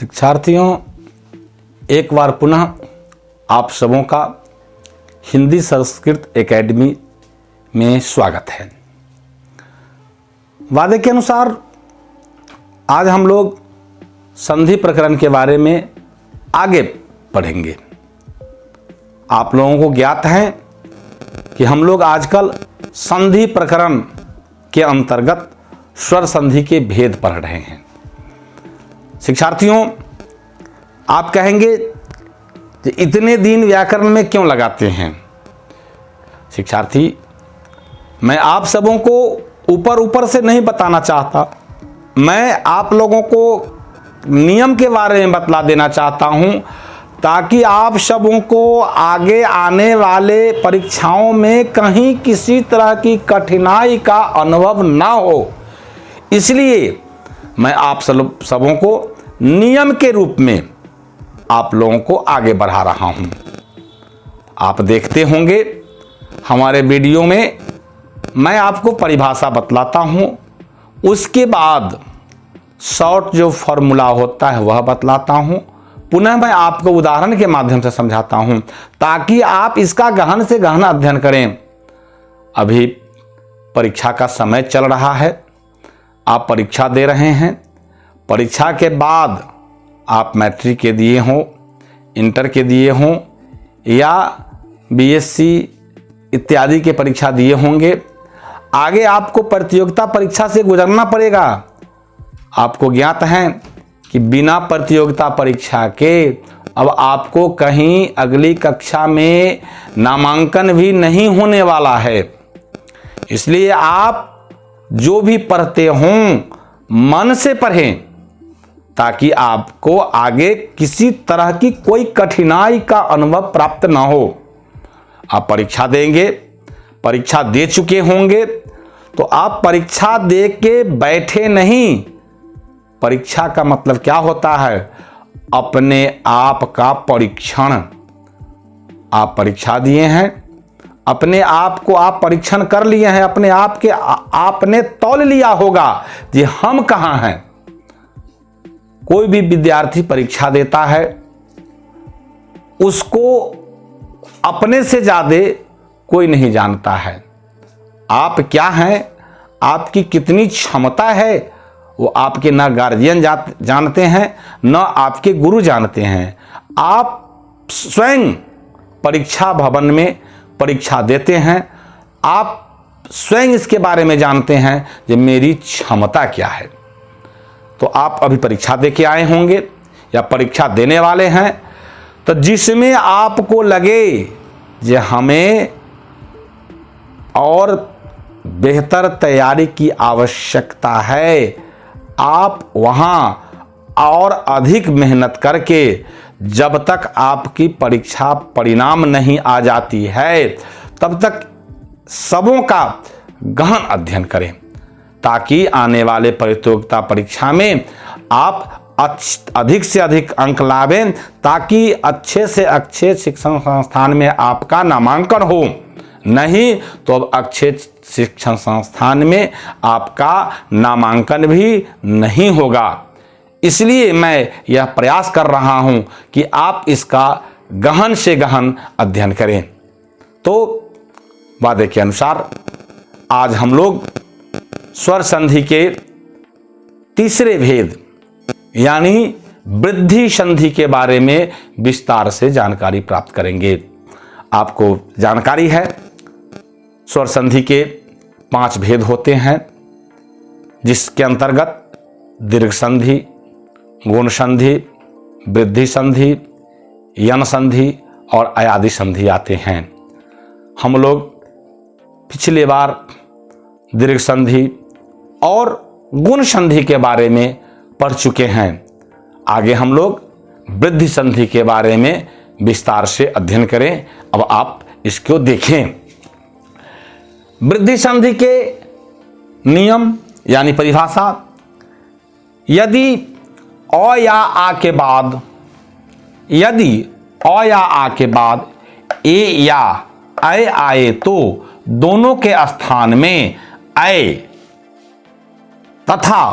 शिक्षार्थियों, एक बार पुनः आप सबों का हिंदी संस्कृत एकेडमी में स्वागत है। वादे के अनुसार आज हम लोग संधि प्रकरण के बारे में आगे पढ़ेंगे। आप लोगों को ज्ञात है कि हम लोग आजकल संधि प्रकरण के अंतर्गत स्वर संधि के भेद पढ़ रहे हैं। शिक्षार्थियों, आप कहेंगे कि इतने दिन व्याकरण में क्यों लगाते हैं? शिक्षार्थी, मैं आप सबों को ऊपर से नहीं बताना चाहता। मैं आप लोगों को नियम के बारे में बतला देना चाहता हूं ताकि आप सबों को आगे आने वाले परीक्षाओं में कहीं किसी तरह की कठिनाई का अनुभव ना हो। इसलिए मैं आप सबों को नियम के रूप में आप लोगों को आगे बढ़ा रहा हूं। आप देखते होंगे हमारे वीडियो में मैं आपको परिभाषा बतलाता हूं, उसके बाद शॉर्ट जो फॉर्मूला होता है वह बतलाता हूं, पुनः मैं आपको उदाहरण के माध्यम से समझाता हूं ताकि आप इसका गहन से गहन अध्ययन करें। अभी परीक्षा का समय चल रहा है, आप परीक्षा दे रहे हैं। परीक्षा के बाद आप मैट्रिक के दिए हों, इंटर के दिए हों या बीएससी इत्यादि के परीक्षा दिए होंगे। आगे आपको प्रतियोगिता परीक्षा से गुजरना पड़ेगा। आपको ज्ञात है कि बिना प्रतियोगिता परीक्षा के अब आपको कहीं अगली कक्षा में नामांकन भी नहीं होने वाला है। इसलिए आप जो भी पढ़ते हों मन से पढ़ें ताकि आपको आगे किसी तरह की कोई कठिनाई का अनुभव प्राप्त ना हो। आप परीक्षा देंगे, परीक्षा दे चुके होंगे तो आप परीक्षा दे के बैठे नहीं। परीक्षा का मतलब क्या होता है? अपने आप का परीक्षण। आप परीक्षा दिए हैं, अपने आप को आप परीक्षण कर लिए हैं, अपने आप के आपने तौल लिया होगा कि हम कहां हैं। कोई भी विद्यार्थी परीक्षा देता है, उसको अपने से ज्यादा कोई नहीं जानता है। आप क्या हैं, आपकी कितनी क्षमता है, वो आपके ना गार्जियन जानते हैं, ना आपके गुरु जानते हैं। आप स्वयं परीक्षा भवन में परीक्षा देते हैं, आप स्वयं इसके बारे में जानते हैं कि मेरी क्षमता क्या है। तो आप अभी परीक्षा दे के आए होंगे या परीक्षा देने वाले हैं, तो जिसमें आपको लगे कि हमें और बेहतर तैयारी की आवश्यकता है, आप वहां और अधिक मेहनत करके जब तक आपकी परीक्षा परिणाम नहीं आ जाती है तब तक सबों का गहन अध्ययन करें ताकि आने वाले प्रतियोगिता परीक्षा में आप अधिक से अधिक अंक लावें, ताकि अच्छे से अच्छे शिक्षण संस्थान में आपका नामांकन हो। नहीं तो अब अच्छे शिक्षण संस्थान में आपका नामांकन भी नहीं होगा। इसलिए मैं यह प्रयास कर रहा हूं कि आप इसका गहन से गहन अध्ययन करें। तो वादे के अनुसार आज हम लोग स्वर संधि के तीसरे भेद यानी वृद्धि संधि के बारे में विस्तार से जानकारी प्राप्त करेंगे। आपको जानकारी है स्वर संधि के 5 भेद होते हैं, जिसके अंतर्गत दीर्घ संधि, गुण संधि, वृद्धि संधि, यन संधि और अयादि संधि आते हैं। हम लोग पिछले बार दीर्घ संधि और गुण संधि के बारे में पढ़ चुके हैं। आगे हम लोग वृद्धि संधि के बारे में विस्तार से अध्ययन करें। अब आप इसको देखें। वृद्धि संधि के नियम यानी परिभाषा: यदि अ या आ के बाद ए या ऐ आए तो दोनों के स्थान में ऐ तथा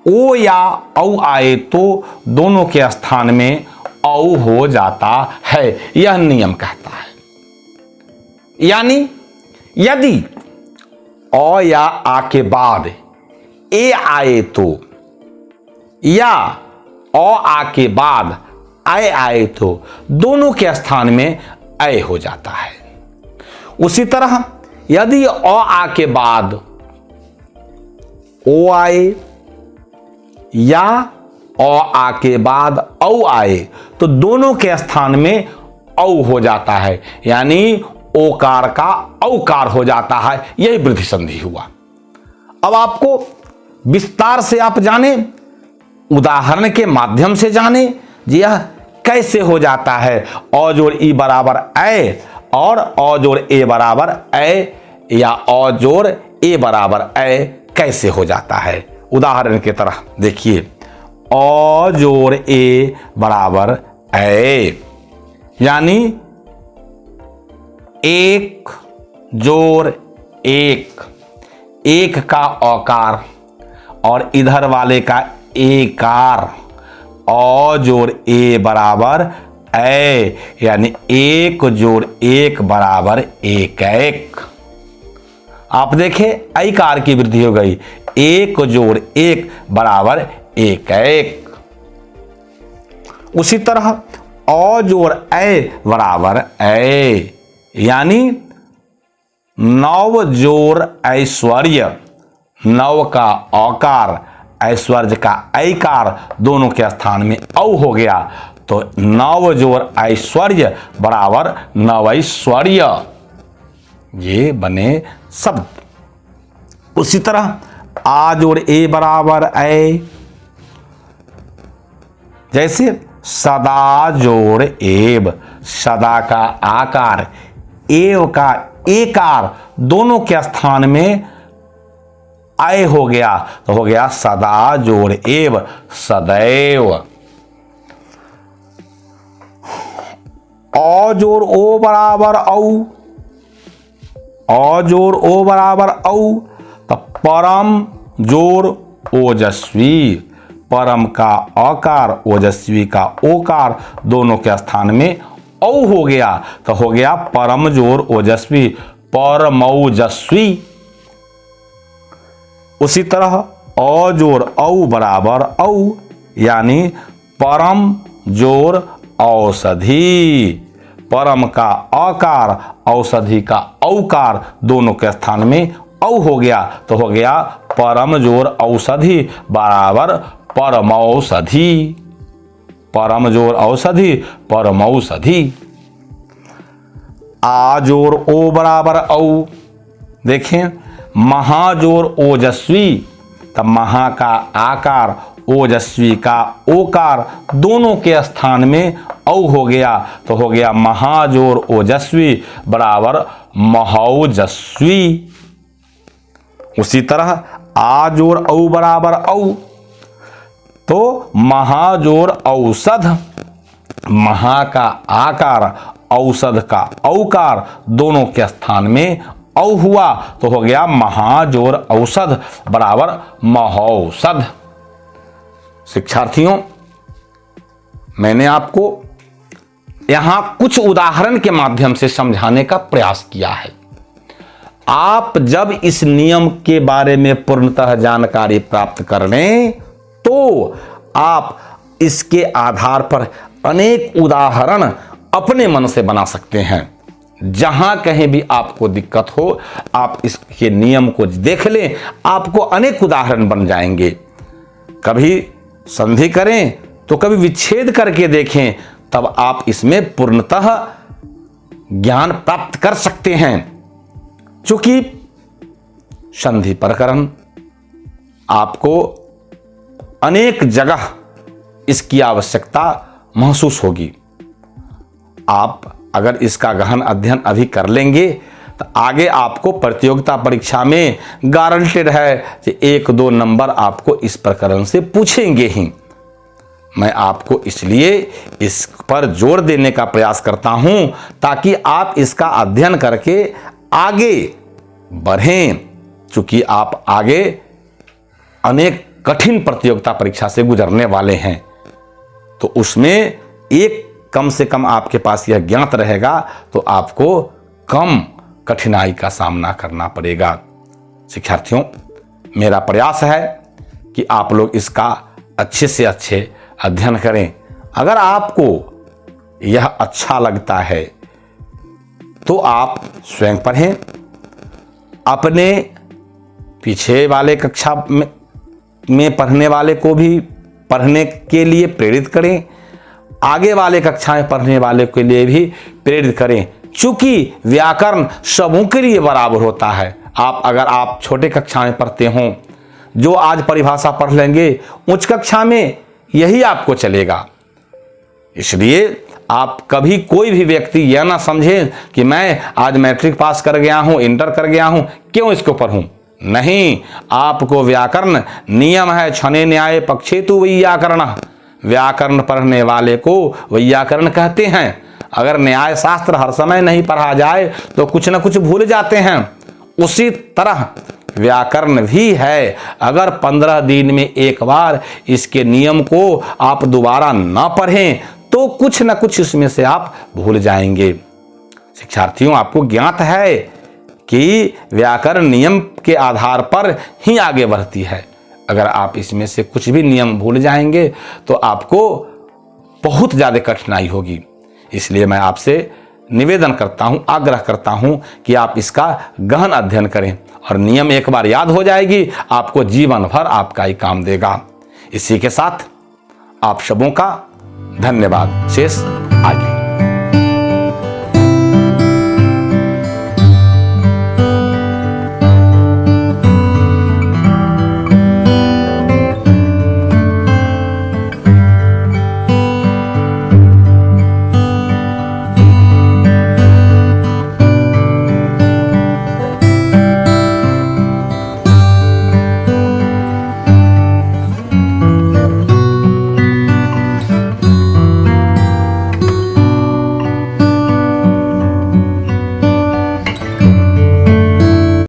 ओ या औ आए तो दोनों के स्थान में औ हो जाता है, यह नियम कहता है। यानी यदि औ या आ के बाद ए आए तो, या औ आ के बाद आए आए तो दोनों के स्थान में ऐ हो जाता है। उसी तरह यदि औ आ के बाद ओ आए या औ आ के बाद औ आए तो दोनों के स्थान में औ हो जाता है, यानी ओकार का औकार हो जाता है। यही वृद्धि संधि हुआ। अब आपको विस्तार से आप जाने, उदाहरण के माध्यम से जाने जी यह कैसे हो जाता है। औ जोड़ ई बराबर ऐ और औ जोड़ ए बराबर ऐ, या औ जोड़ ए बराबर ऐ कैसे हो जाता है। उदाहरण की तरह देखिए, औ जोड़ ए बराबर ऐ, यानी एक जोड़ एक, एक का औकार और इधर वाले का एकार, औ जोड़ ए बराबर ऐ, यानी एक जोड़ एक बराबर एक एक। आप देखें ऐकार की वृद्धि हो गई, एक जोड़ एक बराबर एक एक। उसी तरह औ जोड़ ऐ बराबर ऐ, यानी नव जोड़ ऐश्वर्य, नव का औकार ऐश्वर्य का ऐकार दोनों के स्थान में औ हो गया, तो नव जोड़ ऐश्वर्य बराबर नवैश्वर्य, ये बने शब्द। उसी तरह आ जोड़ ए बराबर ऐ, जैसे सदा जोड़ एव, सदा का आकार एव का एकार दोनों के स्थान में आय हो गया, तो हो गया सदा जोड़ एव सदैव। औ जोड़ ओ बराबर औ, औ जोड़ ओ बराबर औ, तो परम जोड़ ओजस्वी, परम का अकार ओजस्वी का ओकार दोनों के स्थान में औ हो गया, तो हो गया परम जोड़ ओजस्वी परमौजस्वी। उसी तरह औ जोड़ औ बराबर औ, यानी परम जोड़ औषधि, परम का अकार औषधि का औकार दोनों के स्थान में औ हो गया, तो हो गया परम जोड़ औषधि बराबर परमौषधि, परम जोड़ औषधि परमौषधि। आ जोड़ ओ बराबर औ, देखें महाजोड़ ओजस्वी, तब महा का आकार ओजस्वी का ओकार दोनों के स्थान में औ हो गया, तो हो गया महाजोड़ ओजस्वी बराबर महौजस्वी। उसी तरह आ जोड़ औ बराबर औ, तो महाजोड़ औषध, महा का आकार औषध का औकार दोनों के स्थान में औ हुआ, तो हो गया महाजोड़ औषध बराबर महौषध। शिक्षार्थियों, मैंने आपको यहां कुछ उदाहरण के माध्यम से समझाने का प्रयास किया है। आप जब इस नियम के बारे में पूर्णतः जानकारी प्राप्त कर लें तो आप इसके आधार पर अनेक उदाहरण अपने मन से बना सकते हैं। जहां कहीं भी आपको दिक्कत हो, आप इसके नियम को देख लें, आपको अनेक उदाहरण बन जाएंगे। कभी संधि करें तो कभी विच्छेद करके देखें, तब आप इसमें पूर्णतः ज्ञान प्राप्त कर सकते हैं। चूंकि संधि प्रकरण आपको अनेक जगह इसकी आवश्यकता महसूस होगी। आप अगर इसका गहन अध्ययन अभी कर लेंगे तो आगे आपको प्रतियोगिता परीक्षा में गारंटेड है कि 1-2 नंबर आपको इस प्रकरण से पूछेंगे ही। मैं आपको इसलिए इस पर जोर देने का प्रयास करता हूं ताकि आप इसका अध्ययन करके आगे बढ़ें। चूंकि आप आगे अनेक कठिन प्रतियोगिता परीक्षा से गुजरने वाले हैं, तो उसमें एक कम से कम आपके पास यह ज्ञात रहेगा तो आपको कम कठिनाई का सामना करना पड़ेगा। शिक्षार्थियों, मेरा प्रयास है कि आप लोग इसका अच्छे से अच्छे अध्ययन करें। अगर आपको यह अच्छा लगता है तो आप स्वयं पढ़ें, अपने पीछे वाले कक्षा में पढ़ने वाले को भी पढ़ने के लिए प्रेरित करें, आगे वाले कक्षा में पढ़ने वाले के लिए भी प्रेरित करें, चूंकि व्याकरण सबों के लिए बराबर होता है। अगर आप छोटे कक्षा में पढ़ते हों, जो आज परिभाषा पढ़ लेंगे उच्च कक्षा में यही आपको चलेगा। इसलिए आप कभी कोई भी व्यक्ति यह ना समझे कि मैं आज मैट्रिक पास कर गया हूं, इंटर कर गया हूं, क्यों इसको पढ़ूं। नहीं, आपको व्याकरण नियम है, छने न्याय पक्षेतु वैयाकरण। व्याकरण पढ़ने वाले को वैयाकरण कहते हैं। अगर न्याय शास्त्र हर समय नहीं पढ़ा जाए तो कुछ न कुछ भूल जाते हैं। उसी तरह व्याकरण भी है। अगर 15 दिन में एक बार इसके नियम को आप दोबारा ना पढ़ें तो कुछ न कुछ इसमें से आप भूल जाएंगे। शिक्षार्थियों, आपको ज्ञात है कि व्याकरण नियम के आधार पर ही आगे बढ़ती है। अगर आप इसमें से कुछ भी नियम भूल जाएंगे तो आपको बहुत ज़्यादा कठिनाई होगी। इसलिए मैं आपसे निवेदन करता हूं, आग्रह करता हूं कि आप इसका गहन अध्ययन करें और नियम एक बार याद हो जाएगी, आपको जीवन भर आपका ही काम देगा। इसी के साथ आप सबों का धन्यवाद। शेष आगे।